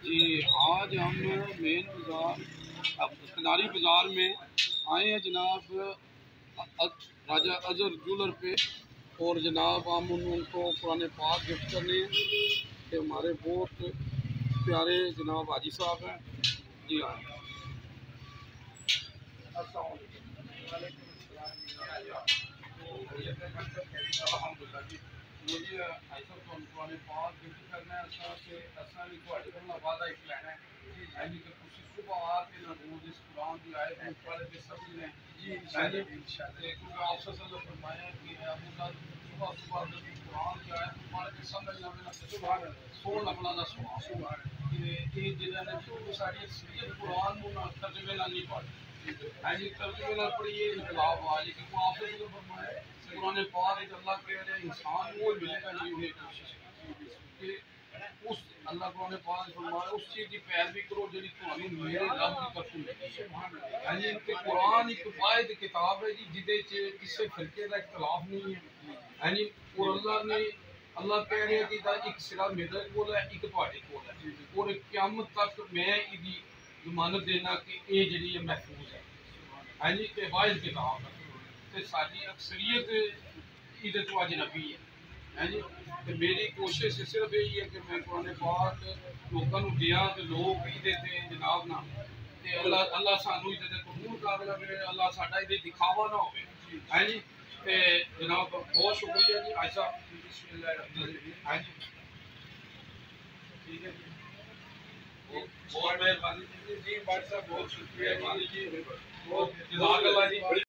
جی آج ہم مین بازار کناری بازار میں آئے ہیں جناب راجہ اظہر جیولر پہ، اور جناب ہم ان کو قرآن پاک گفٹ کرنے ہیں کہ ہمارے بہت پیارے جناب حاجی صاحب ہیں۔ جی ہاں السلام علیکم۔ الحمد للہ جی مجھے ایسا تو قرآن پاک گفٹ کرنا ہے کہ اصل بھی وعدہ ایک لینا ہے یعنی کہ کچھ صبح آ کے نہ روز اس قرآن کی آیت میں پڑھ کے سمجھنے جی کیونکہ آپ صلی اللہ علیہ وسلم فرمایا کہ ابو صبح صبح جب قرآن کی آیت پڑھ کے سمجھنا میں سو نفلا کا سوال کہ جنہیں ساری اکثریت قرآن کو ترجمے نہ نہیں پڑھ ترجمے نہ پڑھیے انقلاب آ جائے کیونکہ آپ صلی اللہ علیہ وسلم فرمایا قرآن پاک اللہ کہہ رہے ہیں انسان وہ ملے گا جو انہیں کوشش کہ اس اللہ قرآن پاک فرمایا اس چیز کی پیروی کرو جی تمہیں میرے رب کی طرف ملے گی کہ قرآن ایک واحد کتاب ہے جی جہدے کسی فرقے کا اختلاف نہیں ہے اور اللہ کہہ رہے ہیں کہ ایک سرا میرے کول ہے ایک تہاڈے کول ہے اور قیامت تک میں یہ ضمانت دینا کہ یہ جڑی ہے محفوظ ہے کہ واحد کتاب ہے ساری اکثریت عید تو اجنبی ہے جی میری کوشش صرف یہی ہے کہ میں قرآن پاک لوگوں کو دیا تو لوگ عید سے جناب نہ اللہ سانو عید قبول کر لے، اللہ ساڈا یہ دکھاوا نہ ہوئے ہے جی جناب بہت شکریہ جی ایسا ہے جی ٹھیک ہے جی بہت مہربانی جی بھائی صاحب بہت شکریہ جی جزاک اللہ جی۔